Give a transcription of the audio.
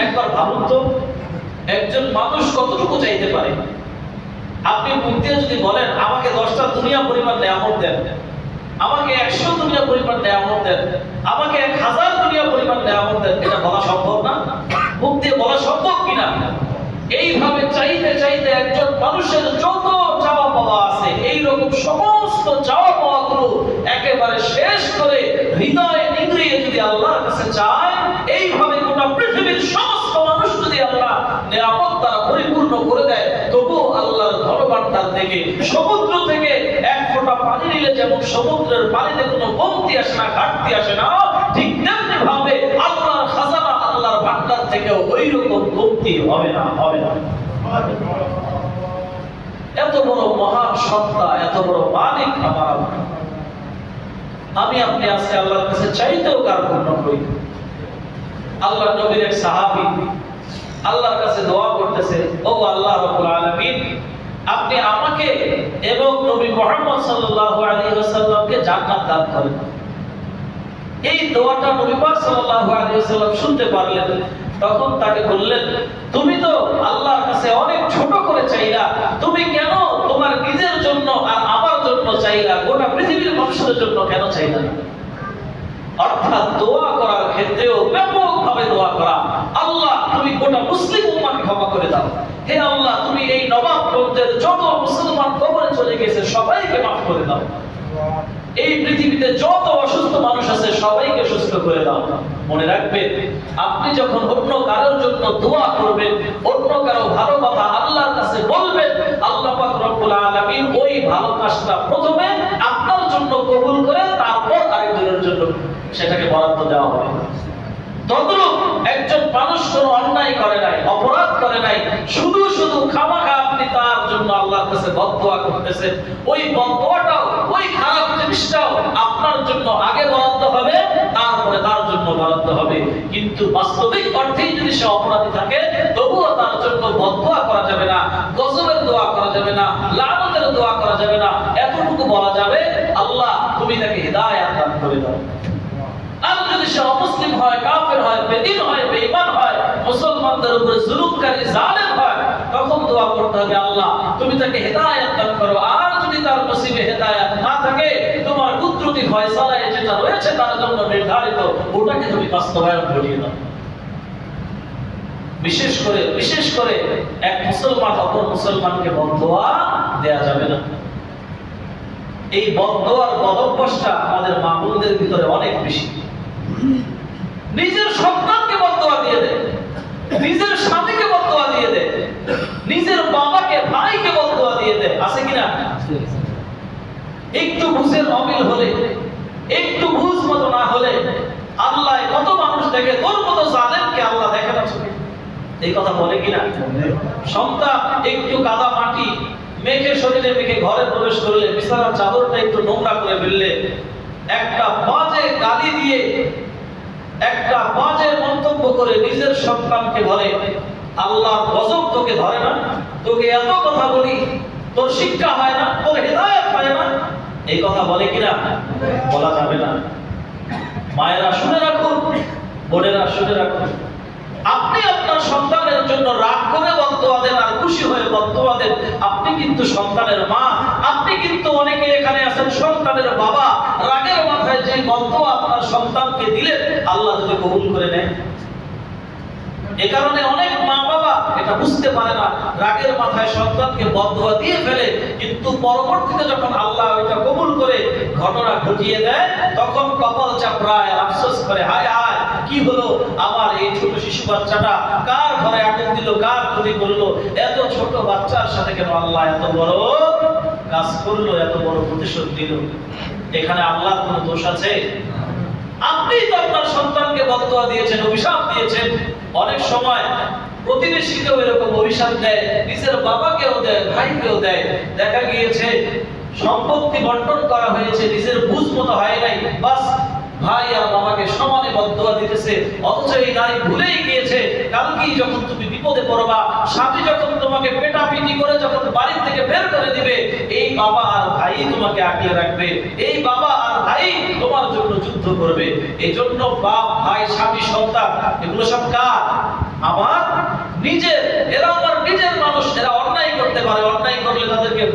একবার ভাবুন তো, একজন মানুষ কতটুকু চাইতে পারে? আপনি মুখ দিয়ে যদি বলেন আমাকে 10টা দুনিয়া পরিমাণ নেয়ামত দেন, আমাকে 100 দুনিয়া পরিমাণ নেয়ামত দেন, আমাকে 1000 দুনিয়া পরিমাণ নেয়ামত দেন, এটা বলা সম্ভব না? মুখ দিয়ে বলা সম্ভব কিনা? এইভাবে চাইতে চাইতে একজন মানুষের যত চাওয়া পাওয়া আছে, এইরকম সমস্ত চাওয়া পাওয়াগুলো একেবারে শেষ করে হৃদয়ে নিংড়িয়ে যদি আল্লাহর কাছে চায়, এইভাবে গোটা পৃথিবীর সমস্ত মানুষ যদি আল্লাহ নিয়ামত দ্বারা পরিপূর্ণ করে দেয়, তবুও আল্লাহর ধনভাণ্ডার থেকে, সমুদ্র থেকে এক ফোঁটা পানি নিলে যেমন সমুদ্রের পানিতে কোনো কমতি আসে না, ঘাটতি আসে না, ঠিক তেমনি ভাবে আল্লাহর খাজানা, আল্লাহর ভাণ্ডার থেকেও ওই রকম কমতি হবে না, হবে না। এত বড় মহান সত্তা, এত বড় মালিক আমার আমি আপনি আজকে আল্লাহর কাছে চাইতেও কার্পণ্য করি। আল্লাহ নবীর এক সাহাবী আল্লাহর কাছে দোয়া করতেছে, ও আল্লাহ রাব্বুল আলামিন, আপনি আমাকে এবং নবী মুহাম্মদ সাল্লাল্লাহু আলাইহি ওয়াসাল্লামকে জান্নাত দান করেন। এই দোয়াটা নবী পাক সাল্লাল্লাহু আলাইহি ওয়াসাল্লাম শুনতে পারলেন। তখন তাকে বললেন, তুমি তো আল্লাহর কাছে অনেক ছোট করে চাইলা, তুমি কেন তোমার নিজের জন্য আর আমার জন্য চাইলা, গোটা পৃথিবীর মানুষের জন্য কেন চাইলা না? অর্থাৎ দোয়া করার ক্ষেত্রেও ব্যাপকভাবে দোয়া করা, আল্লাহ তুমি গোটা মুসলিম উম্মাহকে ক্ষমা করে দাও, হে আল্লাহ তুমি এই নবাবগঞ্জের যত মুসলমান কবরে চলে গেছে সবাইকে মাফ করে দাও, এই পৃথিবীতে যত অসুস্থ মানুষ আছে সবাইকে সুস্থ করে দাও। মনে রাখবেন, আপনি যখন অন্য কারোর জন্য দোয়া করবেন, অন্য কারো ভালো কথা আল্লাহর কাছে বলবেন, আল্লাহ পাক রব্বুল আলামিন ওই ভালো কাজটা প্রথমে আপনার জন্য কবুল করে তারপর আরেকজনের জন্য সেটাকে বরাদ্দ দেওয়া হবে। তদ্রূপ একজন মানুষ কোনো অন্যায় করে নাই, অপরাধ করে নাই, শুধু শুধু খামাখা আপনি তার জন্য আল্লাহর কাছে বদদোয়া করতেছেন, ওই বদদোয়াটাও, ওই খারাপ জিনিসটাও আপনার জন্য আগে বরাদ্দ হবে, তারপরে তার জন্য বরাদ্দ হবে। কিন্তু বাস্তবিক অর্থেই যদি সে অপরাধী থাকে, তবুও তার জন্য বদদোয়া করা যাবে না, গজবের দোয়া করা যাবে না, লানতের দোয়া করা যাবে না। এতটুকু বলা যাবে, আল্লাহ তুমি তাকে হিদায়াত দান করে দাও। আর যদি সে অমুসলিম হয়, কাফের হয়, বেদিন হয়, বেঈমান হয়, মুসলমানদের উপরে জুলুমকারী, জালেম হয়, তখন দোয়া করতে হবে, আল্লাহ তুমি তাকে হিদায়াত দান করো। আর যদি তার নসিবে হিদায়াত না থাকে, তোমার কুদরতি ফয়সালায় যেটা রয়েছে তার জন্য নির্ধারিত, ওটাকে তুমি বাস্তবায়ন করিয়ে দাও। বিশেষ করে এক মুসলমান অপর মুসলমানকে বদদোয়া দেয়া যাবে না। এই বদদোয়ার বদভ্যাসটা আমাদের মা বোনদের ভিতরে অনেক বেশি। নিজের সন্তানকে বদদোয়া দিয়ে দেয়, নিজের স্বামীকে বদদোয়া দিয়ে দেয়, নিজের বাবাকে, ভাইকে বদদোয়া দিয়ে দেয়, আছে কিনা? একটু বুঝের অমিল হলে, একটু বুঝ মতো না হলে, আল্লাহ কত মানুষ দেখে, তোর মতো জালেমকে আল্লাহ দেখে না চোখে, এই কথা বলে কিনা? সন্তান একটু কাদা মাটি মেখে শরীরে মেখে ঘরে প্রবেশ করলে, বিছানার চাদরটা একটু নোংরা করে ফেললে, একটা বাজে গালি দিয়ে, একটা বাজে মন্তব্য করে নিজের সন্তানকে বলে, আল্লাহর গজব তোকে ধরে না, তোকে এত কথা বলি, তোর শিক্ষা হয় না, তোর হিদায়াত হয় না, এই কথা বলে কিনা? বলা যাবে না। মায়েরা শুনে রাখুন, বোনেরা শুনে রাখুন, আপনি আপনার সন্তানের জন্য রাগ করে বদদোয়া দেন আর খুশি হয়ে বদদোয়া দেন, আপনি কিন্তু সন্তানের মা, আপনি কিন্তু অনেকে এখানে আছেন সন্তানের বাবা। রাগের মাথায় যে বদদোয়া আপনার সন্তানকে দিলেন, আল্লাহ যদি কবুল করে নেন, এ কারণে অনেক মা বাবা এটা বুঝতে পারে না, রাগের মাথায় সন্তানকে বদদোয়া দিয়ে ফেলে, কিন্তু পরবর্তীতে যখন আল্লাহ এটা কবুল করে ঘটনা ঘটিয়ে দেয়, তখন কপাল চাপড়ায়, আফসোস করে, হায় হায় কি হলো আমার এই ছোট শিশু বাচ্চাটা, কার ঘরে আগুন দিল, কার ক্ষতি করলো, এত ছোট বাচ্চার সাথে কেন আল্লাহ এত বড় কাজ করলো, এত বড় প্রতিশোধ দিল। এখানে আল্লাহর কোনো দোষ আছে? আপনি তো আপনার সন্তানকে বদদোয়া দিয়েছেন, অভিশাপ দিয়েছেন। অনেক সময় প্রতিবেশীকেও এরকম অভিশাপ দেয়, নিজের বাবাকেও দেয়, ভাইকেও দেয়। দেখা গিয়েছে সম্পত্তি বন্টন করা হয়েছে, নিজের বুঝ মতো হয় নাই, বাস ভাই আর বাবাকে সমানে বদদোয়া দিতেছে, অথচ এই নারী ভুলেই গিয়েছে, কালকেই যখন তুমি বিপদে পড়বা, স্বামী যখন তোমাকে পেটাপিটি করে যখন বাড়ি থেকে বের করে দিবে, এই বাবা আর ভাই তোমাকে আগলে রাখবে, এই বাবা আর ভাই তোমার জন্য যুদ্ধ করবে। এই জন্য বাপ, ভাই, স্বামী, সন্তান, এগুলো সব কার?